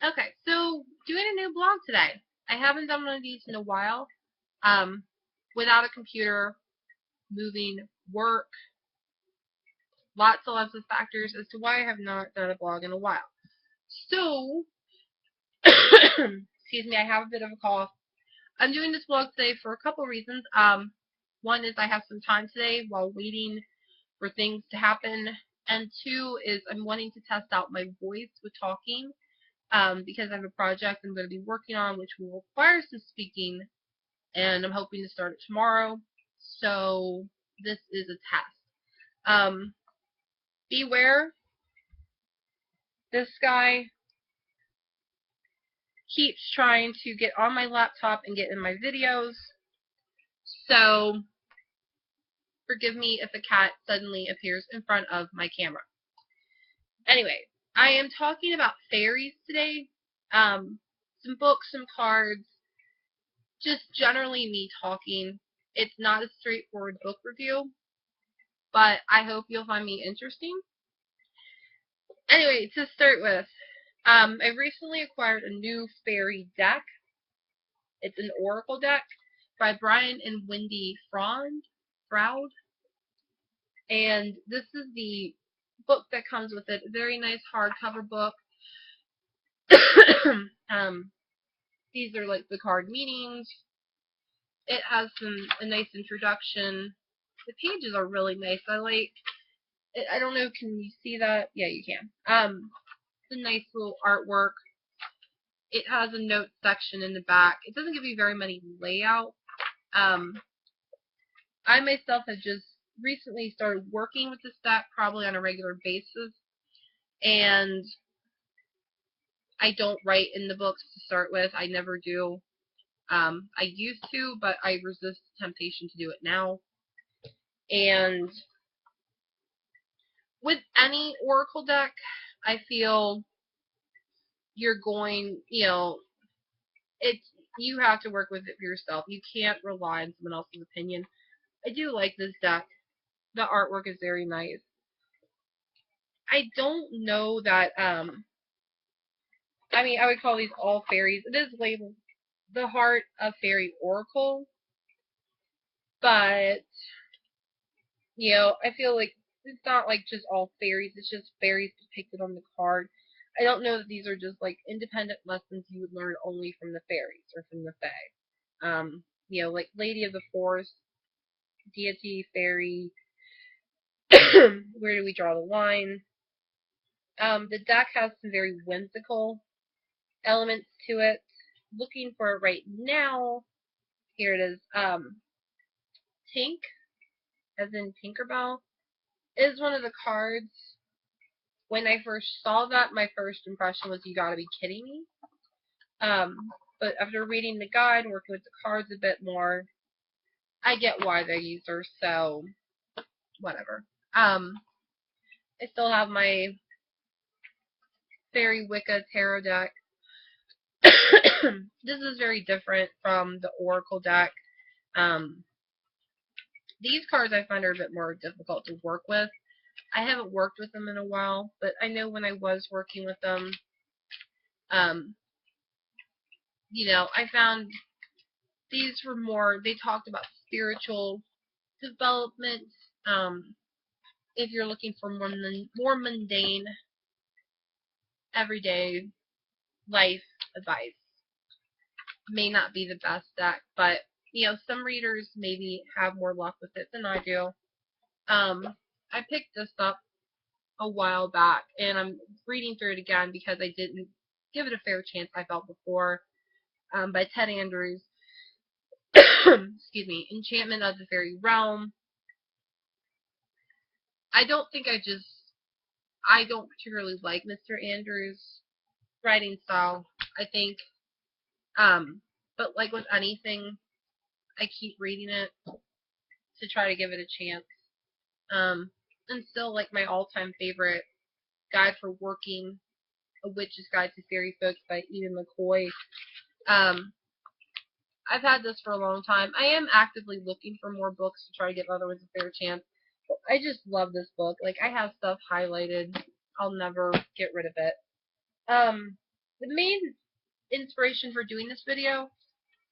Okay, so doing a new blog today. I haven't done one of these in a while. Um, Without a computer, moving, work, lots of factors as to why I have not done a blog in a while. So, excuse me, I have a bit of a cough. I'm doing this blog today for a couple reasons. One is I have some time today while waiting for things to happen, and two is I'm wanting to test out my voice with talking. Because I have a project I'm going to be working on which will require some speaking, and I'm hoping to start it tomorrow. So this is a test. Beware, this guy keeps trying to get on my laptop and get in my videos. So forgive me if a cat suddenly appears in front of my camera. Anyway, I am talking about fairies today. Some books, some cards, just generally me talking. It's not a straightforward book review, but I hope you'll find me interesting. Anyway, to start with, I recently acquired a new fairy deck. It's an oracle deck by Brian and Wendy Froud, and this is the book that comes with it. A very nice hardcover book. um, these are like the card meanings. It has a nice introduction. The pages are really nice. I don't know, can you see that? Yeah, you can. It's a nice little artwork. It has a note section in the back. It doesn't give you very many layout. Um, I myself have just recently started working with this deck, probably on a regular basis, and I don't write in the books to start with. I never do. I used to, but I resist the temptation to do it now. And with any oracle deck, I feel you're going, it's you have to work with it for yourself. You can't rely on someone else's opinion. I do like this deck. The artwork is very nice. I don't know that I would call these all fairies. It is labeled the Heart of Fairy Oracle, but I feel like it's not like just all fairies, it's just fairies depicted on the card. I don't know that these are just like independent lessons you would learn only from the fairies or from the fae. Like Lady of the Forest, deity, fairy, where do we draw the line? The deck has some very whimsical elements to it. Looking for it right now. Here it is. Tink, as in Tinkerbell, is one of the cards. When I first saw that, my first impression was, you gotta be kidding me. But after reading the guide and working with the cards a bit more, I get why they use her, so whatever. I still have my Fairy Wicca tarot deck. This is very different from the Oracle deck. Um, these cards I find are a bit more difficult to work with. I haven't worked with them in a while, but I know when I was working with them, um, I found these were more, they talked about spiritual development. Um, if you're looking for more mundane, everyday life advice, may not be the best deck, but some readers maybe have more luck with it than I do. I picked this up a while back, and I'm reading through it again because I didn't give it a fair chance, I felt, before, by Ted Andrews. Excuse me. Enchantment of the Fairy Realm. I don't think I don't particularly like Mr. Andrews' writing style. I think, but like with anything, I keep reading it to try to give it a chance. And still, like, my all-time favorite, Guide for Working, A Witch's Guide to Fairy Folks by Eden McCoy. I've had this for a long time. I am actively looking for more books to try to give other ones a fair chance. But I just love this book. Like, I have stuff highlighted. I'll never get rid of it. the main inspiration for doing this video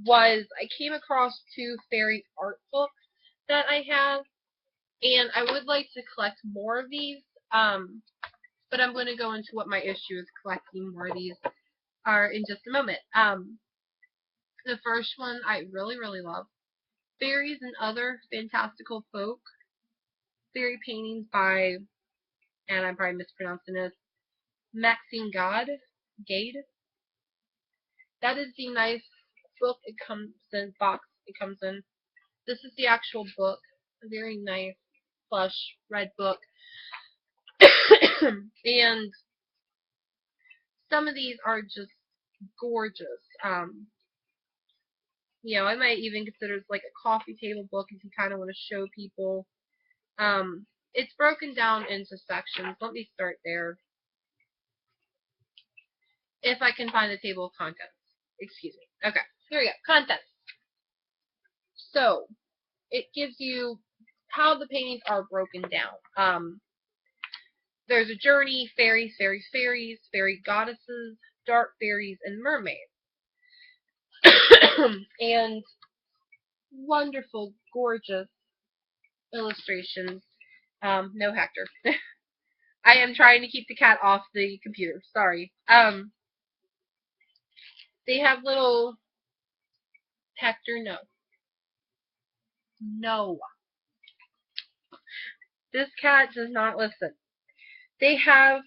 was I came across 2 fairy art books that I have, and I would like to collect more of these. But I'm going to go into what my issue is collecting more of these are in just a moment. The first one I really, really love. Fairies and Other Fantastical Folk. Fairy paintings by, and I'm probably mispronouncing this, Maxine Gade. That is the nice book it comes in, box it comes in. This is the actual book. A very nice, plush, red book. And some of these are just gorgeous. I might even consider it like a coffee table book if you kind of want to show people. It's broken down into sections. Let me start there. If I can find the table of contents. Excuse me. Okay, here we go. Contents. So, it gives you how the paintings are broken down. There's a journey, fairies, fairies, fairies, fairy goddesses, dark fairies, and mermaids. And wonderful, gorgeous illustrations. No, Hector. I am trying to keep the cat off the computer. Sorry. They have little Hector. No. No. This cat does not listen. They have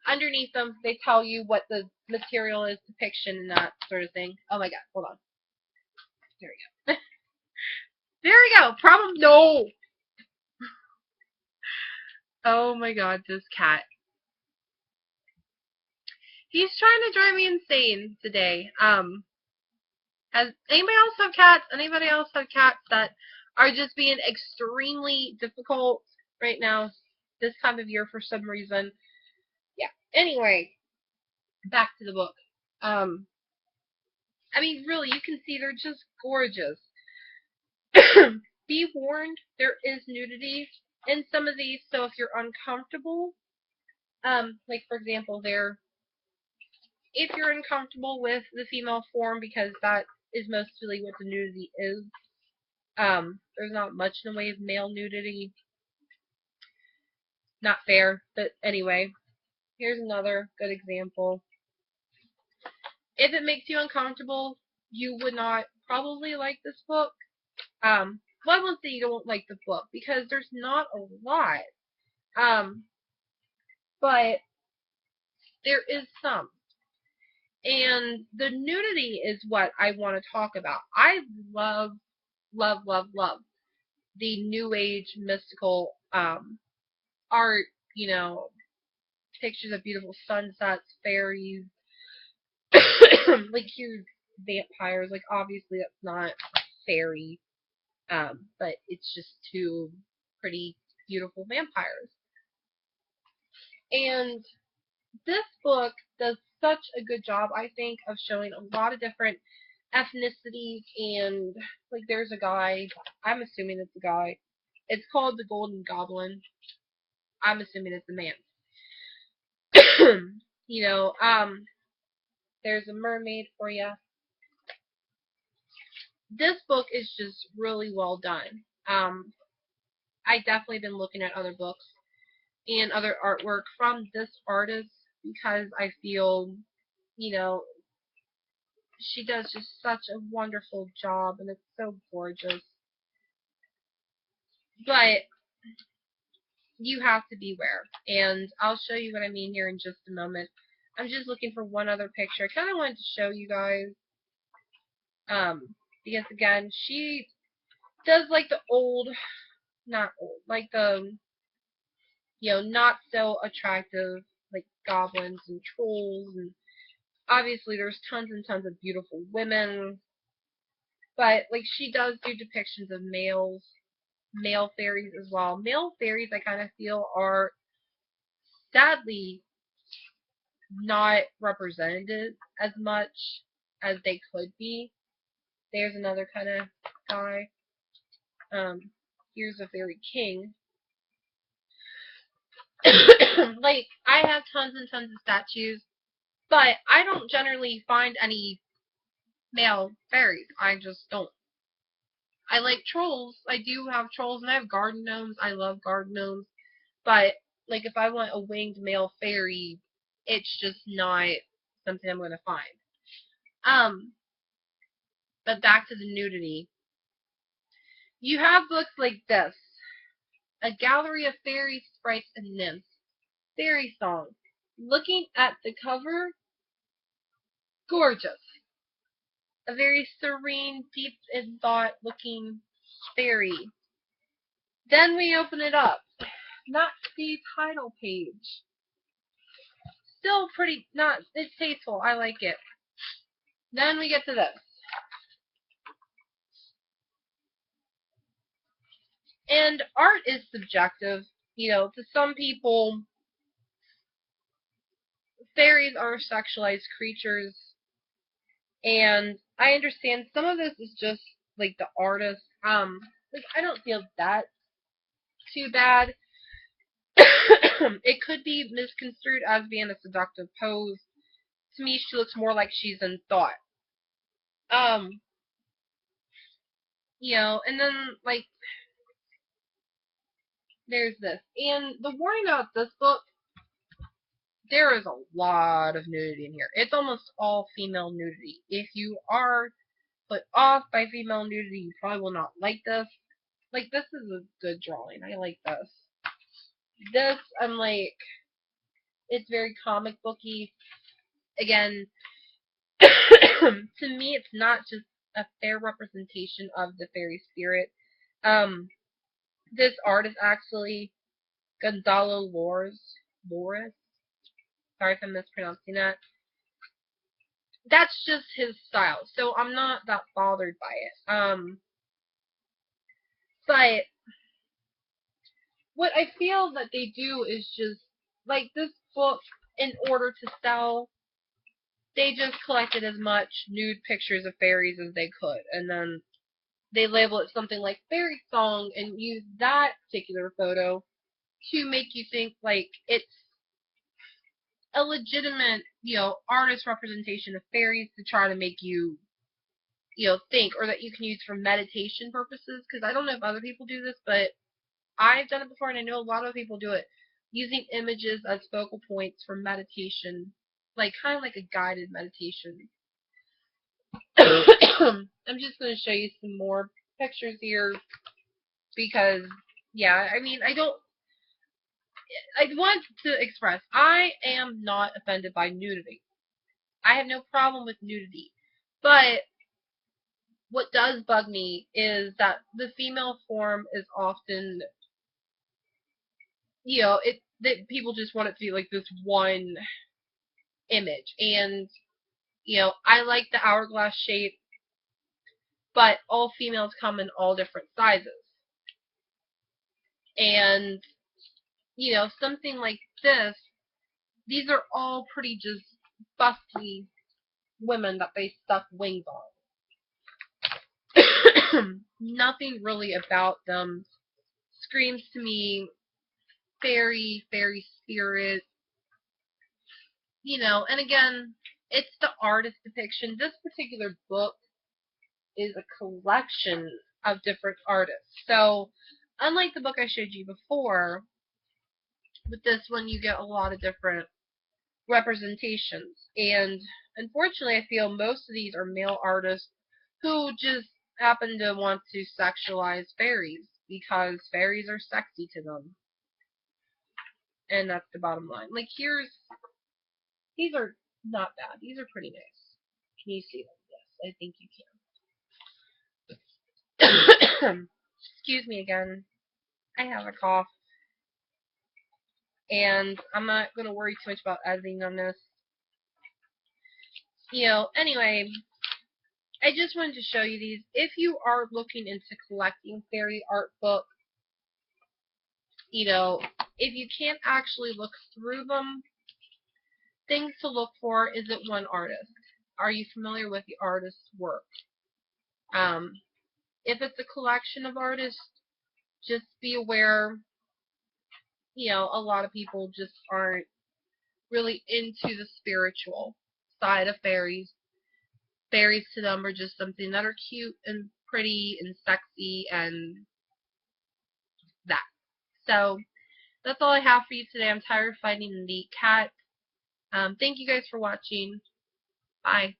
underneath them. They tell you what the material is, depiction, and that sort of thing. Oh my god. Hold on. There we go. There we go. Problem. No. Oh my god, this cat. He's trying to drive me insane today. Has anybody else have cats? Anybody else have cats that are just being extremely difficult right now, this time of year for some reason? Yeah. Anyway, back to the book. I mean, really, you can see they're just gorgeous. Be warned, there is nudity in some of these, so if you're uncomfortable, like for example, if you're uncomfortable with the female form, because that is mostly what the nudity is, there's not much in the way of male nudity. Not fair, but anyway, here's another good example. If it makes you uncomfortable, you would not probably like this book. Well, I won't say you don't like the book, because there's not a lot. But there is some. And the nudity is what I want to talk about. I love, love, love, love the New Age mystical art, pictures of beautiful sunsets, fairies, like here's vampires. Like obviously that's not fairy, but it's just 2 pretty beautiful vampires. And this book does such a good job, I think, of showing a lot of different ethnicities. And like there's a guy, I'm assuming it's a guy. It's called the Golden Goblin. I'm assuming it's a man. There's a mermaid for you. This book is just really well done. I definitely been looking at other books and other artwork from this artist because I feel, she does just such a wonderful job and it's so gorgeous. But you have to beware, and I'll show you what I mean here in just a moment. I'm just looking for one other picture. I kind of wanted to show you guys, because again, she does like the not old, like the, not so attractive, like goblins and trolls, and obviously there's tons and tons of beautiful women, but like she does do depictions of male fairies as well. Male fairies, I kind of feel, are sadly not represented as much as they could be. There's another kind of guy. Here's a fairy king. Like, I have tons and tons of statues But I don't generally find any male fairies. I just don't. I like trolls. I do have trolls, and I have garden gnomes. I love garden gnomes. But, like, if I want a winged male fairy, it's just not something I'm going to find. Um, but back to the nudity. You have books like this. A gallery of fairies, sprites, and nymphs. Fairy song. Looking at the cover, gorgeous. A very serene, deep in thought looking fairy. Then we open it up. Not the title page. Still pretty, not, it's tasteful. I like it. Then we get to this. And art is subjective. You know, to some people, fairies are sexualized creatures. And I understand some of this is just like the artist. I don't feel that too bad. It could be misconstrued as being a seductive pose. To me, she looks more like she's in thought. Um, and then like there's this, and the warning about this book, there is a lot of nudity in here. It's almost all female nudity. If you are put off by female nudity, you probably will not like this. Like, this is a good drawing. I like this. This, I'm like, it's very comic booky. Again, to me, it's not just a fair representation of the fairy spirit. Um, this art is actually Gonzalo Loris. Sorry if I'm mispronouncing that. That's just his style, so I'm not that bothered by it. But what I feel that they do is just, like, this book, in order to sell, they just collected as much nude pictures of fairies as they could, and then they label it something like fairy song and use that particular photo to make you think like it's a legitimate, artist representation of fairies to try to make you, think, or that you can use for meditation purposes. Because I don't know if other people do this, but I've done it before, and I know a lot of people do it, using images as focal points for meditation, like kind of like a guided meditation. I'm just going to show you some more pictures here because, yeah, I mean, I want to express, I am not offended by nudity. I have no problem with nudity. But what does bug me is that the female form is often, that people just want it to be like this one image. And, I like the hourglass shape, but all females come in all different sizes. And, something like this, these are all pretty just busty women that they stuck wings on. Nothing really about them screams to me fairy spirit, and again, it's the artist depiction. This particular book is a collection of different artists. So, unlike the book I showed you before, with this one you get a lot of different representations. And unfortunately, I feel most of these are male artists who just happen to want to sexualize fairies because fairies are sexy to them. And that's the bottom line. Like, these are not bad. These are pretty nice. Can you see them? Yes, I think you can. Excuse me again. I have a cough. And I'm not going to worry too much about editing on this. Anyway, I just wanted to show you these. If you are looking into collecting fairy art books, if you can't actually look through them, things to look for, is it one artist? Are you familiar with the artist's work? If it's a collection of artists, just be aware, a lot of people just aren't really into the spiritual side of fairies. Fairies to them are just something that are cute and pretty and sexy and that. So that's all I have for you today. I'm tired of finding the cat. Thank you guys for watching. Bye.